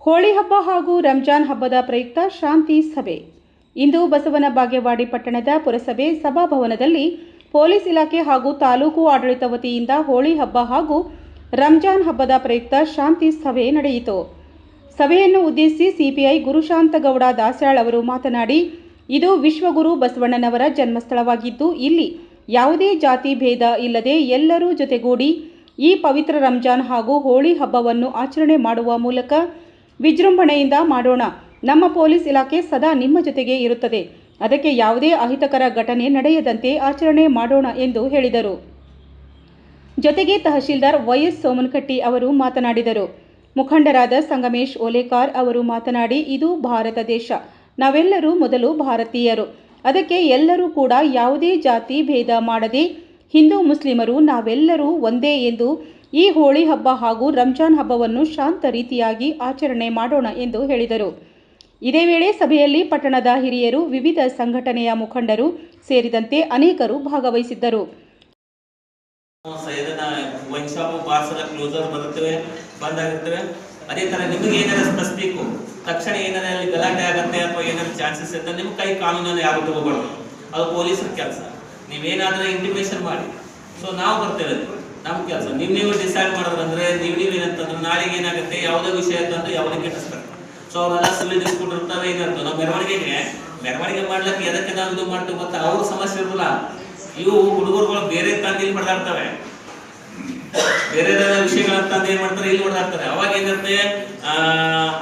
ಹೋಳಿ ಹಬ್ಬ ಹಾಗೂ ರಂಜಾನ್ ಹಬ್ಬದ ಪ್ರಯುಕ್ತ ಶಾಂತಿ ಸಭೆ. ಇಂದು ಬಸವನ ಬಾಗೇವಾಡಿ ಪಟ್ಟಣದ ಪುರಸಭೆ ಸಭಾಭವನದಲ್ಲಿ ಪೊಲೀಸ್ ಇಲಾಖೆ ಹಾಗೂ ತಾಲೂಕು ಆಡಳಿತ ವತಿಯಿಂದ ಹೋಳಿ ಹಬ್ಬ ಹಾಗೂ ರಂಜಾನ್ ಹಬ್ಬದ ಪ್ರಯುಕ್ತ ಶಾಂತಿ ಸಭೆ ನಡೆಯಿತು. ಸಭೆಯನ್ನು ಉದ್ದೇಶಿಸಿ ಸಿಪಿಐ ಗುರುಶಾಂತಗೌಡ ದಾಸ್ಯಾಳ್ ಅವರು ಮಾತನಾಡಿ, ಇದು ವಿಶ್ವಗುರು ಬಸವಣ್ಣನವರ ಜನ್ಮಸ್ಥಳವಾಗಿದ್ದು, ಇಲ್ಲಿ ಯಾವುದೇ ಜಾತಿ ಭೇದ ಇಲ್ಲದೆ ಎಲ್ಲರೂ ಜೊತೆಗೂಡಿ ಈ ಪವಿತ್ರ ರಂಜಾನ್ ಹಾಗೂ ಹೋಳಿ ಹಬ್ಬವನ್ನು ಆಚರಣೆ ಮಾಡುವ ಮೂಲಕ ವಿಜೃಂಭಣೆಯಿಂದ ಮಾಡೋಣ. ನಮ್ಮ ಪೊಲೀಸ್ ಇಲಾಖೆ ಸದಾ ನಿಮ್ಮ ಜೊತೆಗೆ ಇರುತ್ತದೆ. ಅದಕ್ಕೆ ಯಾವುದೇ ಅಹಿತಕರ ಘಟನೆ ನಡೆಯದಂತೆ ಆಚರಣೆ ಮಾಡೋಣ ಎಂದು ಹೇಳಿದರು. ಜೊತೆಗೆ ತಹಶೀಲ್ದಾರ್ ವೈಎಸ್ ಸೋಮನಕಟ್ಟಿ ಅವರು ಮಾತನಾಡಿದರು. ಮುಖಂಡರಾದ ಸಂಗಮೇಶ್ ಓಲೇಕಾರ್ ಅವರು ಮಾತನಾಡಿ, ಇದು ಭಾರತ ದೇಶ, ನಾವೆಲ್ಲರೂ ಮೊದಲು ಭಾರತೀಯರು. ಅದಕ್ಕೆ ಎಲ್ಲರೂ ಕೂಡ ಯಾವುದೇ ಜಾತಿ ಭೇದ ಮಾಡದೆ ಹಿಂದೂ ಮುಸ್ಲಿಮರು ನಾವೆಲ್ಲರೂ ಒಂದೇ ಎಂದು ಈ ಹೋಳಿ ಹಬ್ಬ ಹಾಗೂ ರಂಜಾನ್ ಹಬ್ಬವನ್ನು ಶಾಂತ ರೀತಿಯಾಗಿ ಆಚರಣೆ ಮಾಡೋಣ ಎಂದು ಹೇಳಿದರು. ಇದೇ ವೇಳೆ ಸಭೆಯಲ್ಲಿ ಪಟ್ಟಣದ ಹಿರಿಯರು, ವಿವಿಧ ಸಂಘಟನೆಯ ಮುಖಂಡರು ಸೇರಿದಂತೆ ಅನೇಕರು ಭಾಗವಹಿಸಿದ್ದರು. ಅದೇ ತರ ನಿಮಗೆ ಏನಾದ್ರು ಸ್ಪರ್ಶಿಸಬೇಕು, ತಕ್ಷಣ ಏನಾದ್ರು ಅಲ್ಲಿ ಗಲಾಟೆ ಆಗುತ್ತೆ ಅಥವಾ ಏನಾದ್ರು ಚಾನ್ಸಸ್ ಇರುತ್ತೆ, ನಿಮ್ಮ ಕೈ ಕಾನೂನನ್ನು ಯಾರು ತಗೋಬಾರ್ದು, ಅದು ಪೊಲೀಸರ ಕೆಲಸ. ನೀವೇನಾದ್ರೂ ಇಂಟಿಮೇಷನ್ ಮಾಡಿ, ಸೊ ನಾವು ಬರ್ತೇವೆ, ನಮ್ಮ ಕೆಲಸ. ನೀವು ಡಿಸೈಡ್ ಮಾಡೋದಂದ್ರೆ ನೀವೇನಂತಂದ್ರೆ ನಾಳೆಗೆ ಏನಾಗುತ್ತೆ, ಯಾವುದೇ ವಿಷಯ ಅಂತಂದ್ರೆ ಯಾವುದೇ ಕೆಟ್ಟಿಸ್ತಾರೆ. ಸೊ ಅವರೆಲ್ಲ ಸಿವಿಲ್ ಡಿಸ್ಪ್ಯೂಟ್ ಏನಿರ್ತವೆ. ನಾವು ಮೆರವಣಿಗೆ ಮಾಡ್ಲಿಕ್ಕೆ ಎದಕ್ಕೆ ನಾವು ಇದು ಮಾಡ್ತೀವಿ ಗೊತ್ತಾ, ಅವ್ರ ಸಮಸ್ಯೆ ಇರೋದಿಲ್ಲ. ಇವು ಹುಡುಗರುಗಳು ಬೇರೆ ತಂದು ಹೊಡೆದಾಡ್ತವೆ, ಬೇರೆ ವಿಷಯಗಳಂತಂದು ಏನ್ ಮಾಡ್ತಾರೆ, ಇಲ್ಲಿ ಹೊಡೆದಾಡ್ತಾರೆ. ಅವಾಗ ಏನಿರುತ್ತೆ,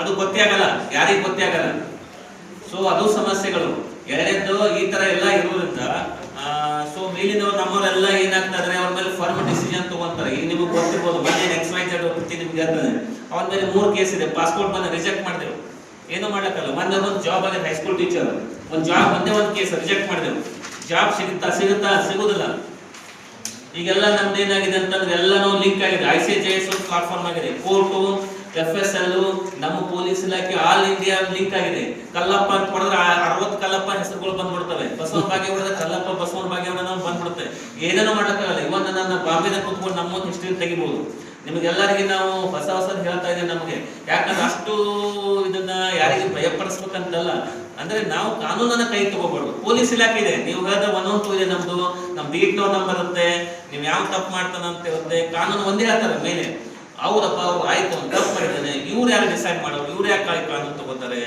ಅದು ಗೊತ್ತೇ ಆಗಲ್ಲ, ಯಾರಿಗೆ ಗೊತ್ತೇ ಆಗಲ್ಲ. ಸೊ ಅದು ಸಮಸ್ಯೆಗಳು. ಎರಡನೇದ್ದು ಈ ತರ ಎಲ್ಲ ಇರೋದ್ರಿಂದ ಸೊ ಮೇಲಿನವ್ರು ನಮ್ಮವರೆಲ್ಲ ಏನಾಗ್ತಾ ಇದ್ರೆ ಅವ್ರ ಮೇಲೆ ಫರ್ಮ್ ಡಿಸಿಷನ್ ತಗೊಂತಾರೆ. ಈಗ ನಿಮಗೆ ಗೊತ್ತಿರ್ಬೋದು, ಮೊನ್ನೆ XYZ ನಿಮ್ಗೆ ಹೇಳ್ತಾನೆ, ಅವನ ಮೇಲೆ 3 ಕೇಸ್ ಇದೆ. ಪಾಸ್ಪೋರ್ಟ್ ಬಂದು ರಿಜೆಕ್ಟ್ ಮಾಡಿದೆವು, ಏನು ಮಾಡ್ಲಕ್ಕಲ್ಲ. ಮೊನ್ನೆ ಒಂದು ಜಾಬ್ ಆಗಿದೆ, ಹೈಸ್ಕೂಲ್ ಟೀಚರ್ ಒಂದು ಜಾಬ್, ಒಂದೇ ಒಂದು ಕೇಸ್ ರಿಜೆಕ್ಟ್ ಮಾಡಿದೆವು. ಜಾಬ್ ಸಿಗುದಿಲ್ಲ. ಈಗೆಲ್ಲ ನಮ್ದು ಏನಾಗಿದೆ ಅಂತಂದ್ರೆ ಎಲ್ಲನೂ ಲಿಂಕ್ ಆಗಿದೆ. ICJS ಪ್ಲಾಟ್ಫಾರ್ಮ್ ಆಗಿದೆ, ಕೋರ್ಟು, FSL, ನಮ್ಮ ಪೊಲೀಸ್ ಇಲಾಖೆ ಆಲ್ ಇಂಡಿಯಾ ಲಿಂಕ್ ಆಗಿದೆ. ಕಲ್ಲಪ್ಪ ಅಂತ ಹೊಡೆದ್ರೆ 60 ಕಲ್ಲಪ್ಪ ಹೆಸರುಗಳು ಬಂದ್ಬಿಡ್ತವೆ. ಬಸವನ ಬಾಗೇವಾಡಿ ಹೊಡೆದ್ರೆ ಕಲ್ಲಪ್ಪ ಬಸವನ ಬಾಗೇವಾಡಿ ಬಂದ್ಬಿಡುತ್ತೆ. ಏನೇನೋ ಮಾಡಕ್ಕಾಗಲ್ಲ. ಇವನ್ನ ನನ್ನ ಬಾಂಬೆದ ಕುತ್ಕೊಂಡು ನಮ್ಮ ಹಿಸ್ಟ್ರಿ ತೆಗಿಬಹುದು. ನಿಮಗೆಲ್ಲರಿಗೆ ನಾವು ಹೊಸ ಹೇಳ್ತಾ ಇದ್ದೇವೆ. ನಮಗೆ ಯಾಕಂದ್ರೆ ಅಷ್ಟು ಇದನ್ನ ಯಾರಿಗೆ ಭಯಪಡಿಸ್ಬೇಕಂತಲ್ಲ, ಅಂದ್ರೆ ನಾವು ಕಾನೂನನ್ನ ಕೈ ತಗೋಬಾರ್ದು. ಪೊಲೀಸ್ ಇಲಾಖೆ ಇದೆ, ನೀವು ಹೇಳಿದ ಒಂದೊಂದು ಇದೆ, ನಮ್ ಬೀಟ್ನೋ ನಂಬರ್ ಇರುತ್ತೆ, ನೀವು ಯಾವ ತಪ್ಪು ಮಾಡ್ತಾನಂತ ಇರುತ್ತೆ. ಕಾನೂನು ಒಂದೇ ಹೇಳ್ತಾರೆ ಮೇಲೆ, ಹೌದಪ್ಪ ಅವ್ರು ಆಯ್ತು ಅಂತ ತಪ್ಪು ಮಾಡಿದ್ದಾನೆ, ಇವ್ರು ಯಾರು ಡಿಸೈಡ್ ಮಾಡೋರು, ಇವ್ರು ಯಾಕೆ ಕಾನೂನು ತಗೋತಾರೆ.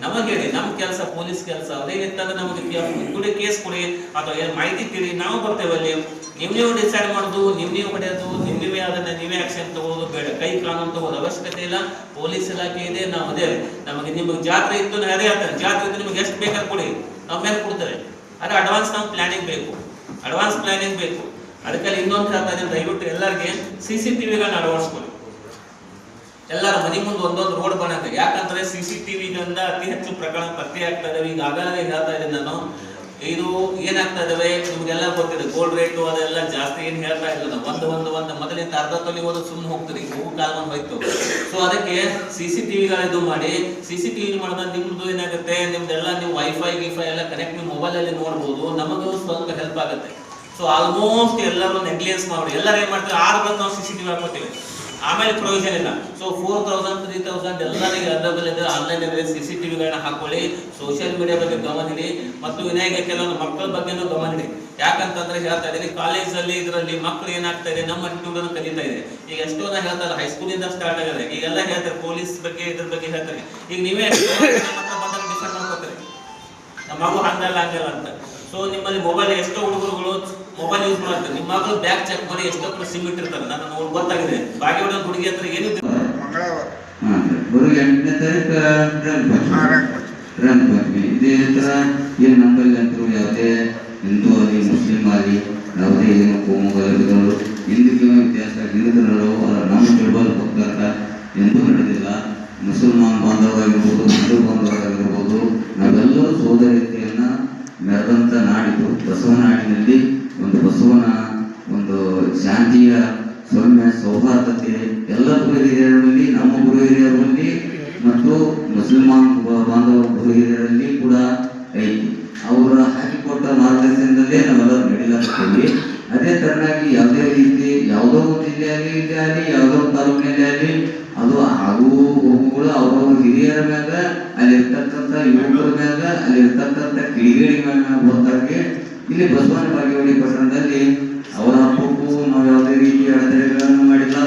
ನಮಗೆ ಹೇಳಿ, ನಮ್ಮ ಕೆಲಸ ಪೊಲೀಸ್ ಕೆಲಸ. ಅದೇನಿತ್ತಂದ್ರೆ ನಮಗೆ ಕೇಸ್ ಕೊಡಿ ಅಥವಾ ಏನು ಮಾಹಿತಿ ತಿಳಿ, ನಾವು ಬರ್ತೇವೆ ಅಲ್ಲಿ. ನೀವು ಡಿಸೈಡ್ ಮಾಡೋದು, ನೀವು ಹೊಡೆಯೋದು, ನೀವೇ ಅದನ್ನ ನೀವೇ ಆಕ್ಷನ್ ತಗೋದು ಬೇಡ. ಕೈ ಕಾನೂನು ತಗೋದು ಅವಶ್ಯಕತೆ ಇಲ್ಲ. ಪೊಲೀಸ್ ಇಲಾಖೆ ಇದೆ, ನಾವು ಅದೇ. ನಮಗೆ ನಿಮಗೆ ಜಾತ್ರೆ ಇತ್ತು, ಅದೇ ಹೇಳ್ತಾರೆ, ಜಾತ್ರೆ ಇತ್ತು ನಿಮ್ಗೆ ಎಷ್ಟು ಬೇಕಾದ್ರೆ ಕೊಡಿ, ನಾವು ಮೇಲೆ ಕೊಡ್ತೇವೆ. ಆದರೆ ಅಡ್ವಾನ್ಸ್ ನಾವು ಪ್ಲಾನಿಂಗ್ ಬೇಕು, ಅಡ್ವಾನ್ಸ್ ಪ್ಲಾನಿಂಗ್ ಬೇಕು. ಅದಕ್ಕಾಗಿ ಇನ್ನೊಂದು ಹೇಳ್ತಾ ಇದ್ದೀನಿ, ದಯವಿಟ್ಟು ಎಲ್ಲರಿಗೆ CCTVಗಳನ್ನ ಅಳವಡಿಸ್ಕೊಳ್ಳಿ. ಎಲ್ಲರ ಮನೆ ಮುಂದೆ ಒಂದೊಂದು ರೋಡ್ ಬರುತ್ತೆ. ಯಾಕಂದ್ರೆ CCTVಗಳಿಂದ ಅತಿ ಹೆಚ್ಚು ಪ್ರಕರಣ ಪತ್ತೆ ಆಗ್ತಾ ಇದಾವೆ. ಈಗ ಆಗಾಗ ಹೇಳ್ತಾ ಇದ್ದೀನಿ ನಾನು, ಇದು ಏನಾಗ್ತಾ ಇದಾವೆ ನಿಮ್ಗೆಲ್ಲ ಗೊತ್ತಿದೆ. ಗೋಲ್ಡ್ ರೇಟು ಅದೆಲ್ಲ ಜಾಸ್ತಿ ಏನು ಹೇಳ್ತಾ ಇಲ್ಲ. ಒಂದು ಮೊದಲಿಂದ ಅರ್ಧ ತೊಲಿ ಹೋದ ಸುಮ್ಮನೆ ಹೋಗ್ತೀರಿ, ಹೂವು ಕಾಲ್ಕೊಂಡು ಹೋಯ್ತು. ಸೊ ಅದಕ್ಕೆ CCTVಗಳ ಇದು ಮಾಡಿ, CCTV ಮಾಡಿದಾಗ ನಿಮ್ದು ಏನಾಗುತ್ತೆ, ನಿಮ್ದೆಲ್ಲ ನೀವು ವೈಫೈ ಎಲ್ಲ ಕನೆಕ್ಟ್ ನೀವು ಮೊಬೈಲಲ್ಲಿ ನೋಡ್ಬೋದು. ನಮಗೂ ಸ್ವಲ್ಪ ಹೆಲ್ಪ್ ಆಗುತ್ತೆ. ಸೊ ಆಲ್ಮೋಸ್ಟ್ ಎಲ್ಲರೂ ನೆಗ್ಲಿಯನ್ಸ್ ಮಾಡಿ, ಎಲ್ಲರೂ ಏನ್ ಮಾಡ್ತೀವಿ, 6 ಬಂದು ನಾವು CCTV ಹಾಕೋತೀವಿ, ಆಮೇಲೆ ಪ್ರಯೋಜನ ಇಲ್ಲ. ಸೊ 4000 3000 ಎಲ್ಲರಿಗೆ ಅವೈಲೇಬಲ್ ಇದೆ, ಆನ್ಲೈನ್ ಇದೆ. CCTVಗಳನ್ನ ಹಾಕೊಳ್ಳಿ. ಸೋಷಿಯಲ್ ಮೀಡಿಯಾ ಬಗ್ಗೆ ಗಮನ ಇಡಿ, ಮತ್ತು ವಿನಾಯಕ ಕೆಲವೊಂದು ಮಕ್ಕಳ ಬಗ್ಗೆನೂ ಗಮನ ಇಡಿ. ಯಾಕಂತಂದ್ರೆ ಹೇಳ್ತಾ ಇದ್ದೀನಿ, ಕಾಲೇಜಲ್ಲಿ ಇದರಲ್ಲಿ ಮಕ್ಕಳು ಏನಾಗ್ತಾ ಇದೆ, ನಮ್ಮ ಅಟಿಟ್ಯೂಡ್ ಕಲಿತಾ ಇದೆ. ಈಗ ಎಷ್ಟೋ ನಾ ಹೇಳ್ತಾರೆ, ಹೈಸ್ಕೂಲಿಂದ ಸ್ಟಾರ್ಟ್ ಆಗಿದೆ. ಈಗೆಲ್ಲ ಹೇಳ್ತಾರೆ ಪೊಲೀಸ್ ಬಗ್ಗೆ, ಇದ್ರ ಬಗ್ಗೆ ಹೇಳ್ತಾರೆ. ಈಗ ನೀವೇ ಡಿಸೈಡ್ ಮಾಡ್ಕೋತೀರಿ, ನಮ್ಮ ಮಗು ಹಂಗಲ್ಲ ಅಂತ. ಸೊ ನಿಮ್ಮಲ್ಲಿ ಮೊಬೈಲ್ ಎಷ್ಟೋ ಹುಡುಗರುಗಳು ಮೊಬೈಲ್ ಯೂಸ್ ಮಾಡ್ತಾರೆ. ನಿಮ್ಮ ಮಗಳು ಬ್ಯಾಗ್ ಚೆಕ್ ಮಾಡಿ ಎಷ್ಟೋ ಸಿಮ್ ಇಟ್ಟಿರ್ತಾರೆ. ನಾನು ನೋಡಿ ಗೊತ್ತಾಗಿದೆ. ಬಾಗೇವಾಡಿ ಹುಡುಗಿ ಹತ್ರ ಏನು ನಮ್ಮಲ್ಲಿ ಅಂತೂ ಯಾವುದೇ ಹಿಂದೂ ಆಗಲಿ ಮುಸ್ಲಿಂ ಆಗಲಿ ಯಾವುದೇ ಏನು ಕೋಮುಗಲಭೆಗಳು ಹಿಂದೂ ವ್ಯತ್ಯಾಸ ಹಿಂದೂಗಳು ನಮ್ಮ ಜೋಬಲ್ ಹೋಗ್ತಾರ ಎಂದೂ ನಡೆದಿಲ್ಲ. ಮುಸಲ್ಮಾನ್ ಬಾಂಧವರಾಗಿರ್ಬೋದು, ಹಿಂದೂ ಬಾಂಧವರಾಗಿರ್ಬೋದು, ನಾವೆಲ್ಲರೂ ಸೋದರಿತೆಯನ್ನ ಮೆರೆದಂತ ನಾಡಿದು ಬಸವನಾಡಿನಲ್ಲಿ ಒಂದು ಬಸವನ ಒಂದು ಶಾಂತಿಯ ಸೌಮ್ಯ ಸೌಹಾರ್ದತೆ ಎಲ್ಲ ಗುರು ಹಿರಿಯರಲ್ಲಿ, ನಮ್ಮ ಗುರು ಹಿರಿಯರಲ್ಲಿ ಮತ್ತು ಮುಸಲ್ಮಾನ್ ಬಾಂಧವ ಗುರು ಹಿರಿಯರಲ್ಲಿ ಕೂಡ ಐತಿ. ಅವರ ಹಾಕಿಕೊಟ್ಟ ಮಾರ್ಗದರ್ಶನದಲ್ಲೇ ನಾವೆಲ್ಲರೂ ಅಡ್ಡಿಲ್ಲ ಅಂತೀವಿ. ಅದೇ ತರನಾಗಿ ಯಾವುದೇ ರೀತಿ ಯಾವುದೋ ಒಂದು ಜಿಲ್ಲೆಯಲ್ಲಿ ಇಲ್ಲಿ ಆಗಲಿ ಯಾವುದೋ ಒಂದು ತಾಲೂಕಿನಲ್ಲಿ ಆಗಲಿ ಅದು ಆಗು ಹೋಗುಗಳು ಅವ್ರವ್ರ ಹಿರಿಯರ ಮ್ಯಾಗ ಅಲ್ಲಿರ್ತಕ್ಕಂಥ ಯುವಕರ ಮ್ಯಾಗ ಅಲ್ಲಿರ್ತಕ್ಕಂಥ ಕಿಡಿಗೇಡಿಗಳ ಮ್ಯಾಗ ಹೊರತಾಗಿ ಇಲ್ಲಿ ಬಸವನ ಬಾಗೇವಾಡಿ ಪಟ್ಟಣದಲ್ಲಿ ಅವರ ಹಬ್ಬಕ್ಕೂ ನಾವು ಯಾವುದೇ ರೀತಿಯ ಅಡೆತಡೆಗಳನ್ನು ಮಾಡಿಲ್ಲ,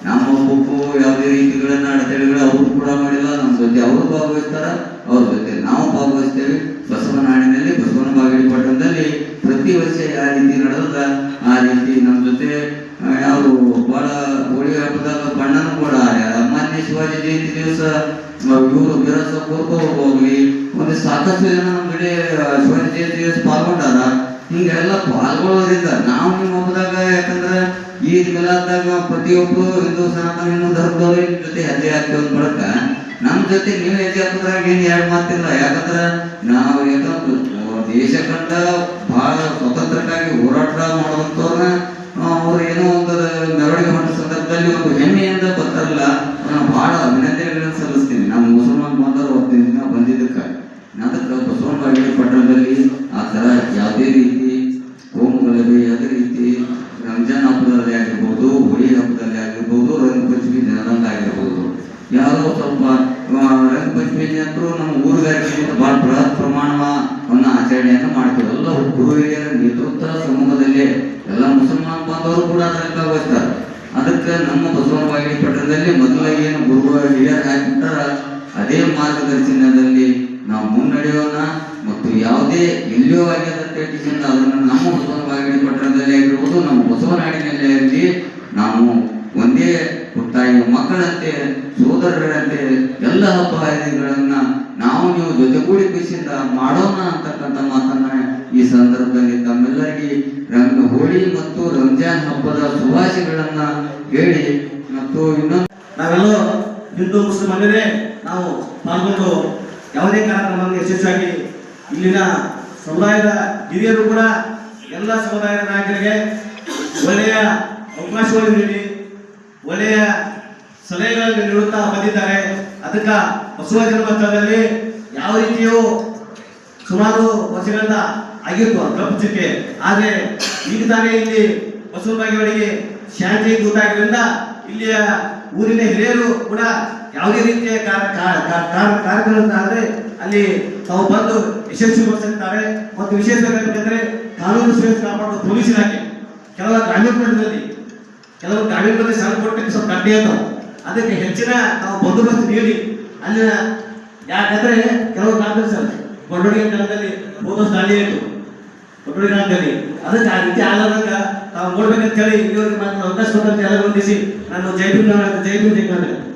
ನಮ್ಮ ಹಬ್ಬಕ್ಕೂ ಯಾವುದೇ ರೀತಿಗಳನ್ನ ಅಡೆತಡೆಗಳು ಅವರು ಕೂಡ ಮಾಡಿಲ್ಲ. ನಮ್ಮ ಜೊತೆ ಅವರು ಭಾಗವಹಿಸ್ತಾರ, ಅವ್ರ ಜೊತೆ ನಾವು ಭಾಗವಹಿಸ್ತೇವೆ. ಬಸವನ ನಾಡಿನಲ್ಲಿ ಬಸವನ ಬಾಗೇವಾಡಿ ಪಟ್ಟಣದಲ್ಲಿ ಪ್ರತಿ ವರ್ಷ ಯಾವ ರೀತಿ ನಡೆದ ಆ ರೀತಿ ನಮ್ಮ ಜೊತೆ ಯಾರು ಬಹಳ ಹೋಳಿ ಹಬ್ಬದಾಗ ಬಣ್ಣನೂ ಕೂಡ ಮಾನ್ಯ ಶಿವಾಜಿ ಜಯಂತಿ ದಿವಸ ಇವರು ಬಿರಸ ಹೋಗ್ಲಿ ಒಂದು ಸಾಕಷ್ಟು ಜನ ನಮ್ಮ ಕಡೆ ಶಿವಾಜಿ ಜಯಂತಿ ದಿವಸ ಪಾಲ್ಗೊಂಡಾರ. ಹಿಂಗೆಲ್ಲ ಪಾಲ್ಗೊಳ್ಳೋದ್ರಿಂದ ನಾವು ನಿಮ್ಮ ಹಬ್ಬದಾಗ ಯಾಕಂದ್ರೆ ಈದ್ ಮಿಲಾದ್ದಾಗ ಪ್ರತಿಯೊಬ್ಬರು ಹಿಂದೂ ಸನಾತನ ಹಿಂದೂ ಧರ್ಮದವ್ರು ಜೊತೆ ಹೆಜ್ಜೆ ಹಾಕ್ತೇವೆ ಬಳಕ ನಮ್ಮ ಜೊತೆ ನೀವು ಹೆಜ್ಜೆ ಹಾಕೋದ್ರಾಗ ಏನು ಎರಡು ಮಾತಿಲ್ಲ. ಯಾಕಂದ್ರೆ ನಾವು ದೇಶ ಕಂಡ ಬಹಳ ಸ್ವತಂತ್ರಕ್ಕಾಗಿ ಹೋರಾಟ ಮಾಡುವಂಥವ್ರನ್ನ ಅವ್ರು ಏನೋ ಒಂದು ಮೆರವಣಿಗೆ ಹೊಂದ ಸಂದರ್ಭದಲ್ಲಿ ಒಂದು ಹೆಮ್ಮೆಯಿಂದ ಬರ್ತಾರಲ್ಲ, ನಾವು ಬಹಳ ಅಭಿನಂದನೆಗಳನ್ನು ಸಲ್ಲಿಸ್ತೀನಿ. ನಮ್ಮ ಮುಸಲ್ಮಾನ್ ಬಾಂಧವರು ಹೊತ್ತಿನ ಬಂದಿದ್ದಕ್ಕೆ ಅದಕ್ಕೆ ಬಸವನ ಬಾಗೇವಾಡಿ ಪಟ್ಟಣದಲ್ಲಿ ಆ ಥರ ಯಾವುದೇ ರೀತಿ ಹೋಮಗಲಭೆ, ಯಾವುದೇ ರೀತಿ ರಂಜಾನ್ ಹಬ್ಬದಲ್ಲಿ ಆಗಿರ್ಬೋದು, ಹೋಳಿ ಹಬ್ಬದಲ್ಲಿ ಆಗಿರ್ಬೋದು, ರಂಗಪಂಚಮಿ ದಿನದಂಗ ಆಗಿರ್ಬೋದು, ಯಾವುದೋ ಸ್ವಲ್ಪ ರಂಗಪಂಚಮಿ ಅಂತೂ ನಮ್ಮ ಊರುಗಾರಿಕೆ ಬಹಳ ಬೃಹತ್ ಪ್ರಮಾಣವನ್ನು ಆಚರಣೆಯನ್ನು ಮಾಡ್ತೀವಿ. ಎಲ್ಲ ಗುರು ಹಿರಿಯರ ನೇತೃತ್ವ ಸಮೂಹದಲ್ಲಿ ಎಲ್ಲ ಮುಸಲ್ಮಾನ್ ಬಾಂಧವರು ಕೂಡ ಅದರಲ್ಲಿ ಭಾಗವಹಿಸ್ತಾರೆ. ಅದಕ್ಕೆ ನಮ್ಮ ಬಸವನ ಬಾಗೇವಾಡಿ ಪಟ್ಟಣದಲ್ಲಿ ಮೊದಲ ಏನು ಗುರುಗಳ ಹಿರಿಯರು ಹಾಕಿಬಿಟ್ಟಾರ ಅದೇ ಮಾರ್ಗದರ್ಶನದಲ್ಲಿ ನಾವು ಮುನ್ನಡೆಯೋಣ. ಮತ್ತು ಯಾವುದೇ ಎಲ್ಲಿಯೋ ಆಗ್ಯದ ಟೇಟಿಸಿಂದ ಅದನ್ನು ನಮ್ಮ ಬಸವನ ಬಾಗೇವಾಡಿ ಪಟ್ಟಣದಲ್ಲಿ ಆಗಿರ್ಬೋದು, ನಮ್ಮ ಬಸವನಾಡಿನಲ್ಲಿ ಆಗಲಿ ನಾವು ಒಂದೇ ತಾಯಿ ಮಕ್ಕಳಂತೆ ಸೋದರರಂತೆ ಎಲ್ಲ ಹಬ್ಬ ಹರಿದಿನಗಳನ್ನ ನಾವು ನೀವು ಜೊತೆಗೂಡಿ ಖುಷಿಯಿಂದ ಮಾಡೋಣ ಅಂತಕ್ಕಂಥ ಮಾತನ್ನ ಈ ಸಂದರ್ಭದಲ್ಲಿ ತಮ್ಮೆಲ್ಲರಿಗೆ ಹೋಳಿ ಮತ್ತು ರಂಜಾನ್ ಹಬ್ಬದ ಶುಭಾಶಯಗಳನ್ನ ಹೇಳಿ ಮತ್ತು ಇನ್ನೊಂದು ನಾವೆಲ್ಲ ಹಿಂದೂ ಮುಸ್ಲಿಮರೇ ನಾವು ಪಾಲ್ಗೊಂಡು ಯಾವುದೇ ಕಾರ್ಯಕ್ರಮವನ್ನು ಯಶಸ್ವಿಯಾಗಿ ಇಲ್ಲಿನ ಸಮುದಾಯದ ಹಿರಿಯರು ಕೂಡ ಎಲ್ಲ ಸಮುದಾಯದ ನಾಯಕರಿಗೆ ಒಳ್ಳೆಯ ಅವಕಾಶವನ್ನು ನೀಡಿ ಒಳ್ಳೆಯ ಸಲಹೆಗಳನ್ನು ನೀಡುತ್ತಾ ಬಂದಿದ್ದಾರೆ. ಅದಕ್ಕೆ ಬಸವ ಜನ್ಮೋತ್ಸವದಲ್ಲಿ ಯಾವ ರೀತಿಯೂ ಸುಮಾರು ವರ್ಷಗಳಿಂದ ಆಗಿತ್ತು ತಪ್ಪಿಸಿಕೆ, ಆದರೆ ಈಗ ತಾನೇ ಇಲ್ಲಿ ಬಸವ ಬಾಗೇವಾಡಿಗೆ ಶಾಂತಿ ಗೊತ್ತಾಗಿದ್ದರಿಂದ ಇಲ್ಲಿಯ ಊರಿನ ಹಿರಿಯರು ಕೂಡ ಯಾವುದೇ ರೀತಿಯ ಕಾರ್ಯಕ್ರಮಗಳಾದರೆ ಅಲ್ಲಿ ತಾವು ಬಂದು ಯಶಸ್ವಿಗೊಳಿಸುತ್ತಾರೆ. ಮತ್ತು ವಿಶೇಷವಾಗಿ ಕಾನೂನು ಸುವ್ಯವಸ್ಥೆ ಕಾಪಾಡುವ ಪೊಲೀಸ್ ಇಲಾಖೆ ಕೆಲವು ಗ್ರಾಮೀಣ ಪ್ರದೇಶ ಸಣ್ಣ ಕೊಟ್ಟಕ್ಕೆ ಸ್ವಲ್ಪ ಕಡ್ಡಿ ಅಂತ ಅದಕ್ಕೆ ಹೆಚ್ಚಿನ ನಾವು ಬಂದೋಬಸ್ತ್ ನೀಡಿ ಅಲ್ಲಿನ ಯಾಕಂದ್ರೆ ಕೆಲವು ಗ್ರಾಮದಲ್ಲಿ ಗೊಂಡೋಡಿ ಕಾಲದಲ್ಲಿ ಹೋದಷ್ಟು ದಾಳಿ ಆಯಿತು ಗೊಂಡೋಡಿ ಗ್ರಾಮದಲ್ಲಿ. ಅದಕ್ಕೆ ಆ ರೀತಿ ಆದಾಗ ನಾವು ನೋಡ್ಬೇಕಂತ ಹೇಳಿ ಇಲ್ಲಿವರೆಗೆ ಮಾತ್ರ ಅವಕಾಶ ಕೊಟ್ಟಂತೆ ಎಲ್ಲ ಹೊಂದಿಸಿ ನಾನು ಜೈ ಭೀಮ್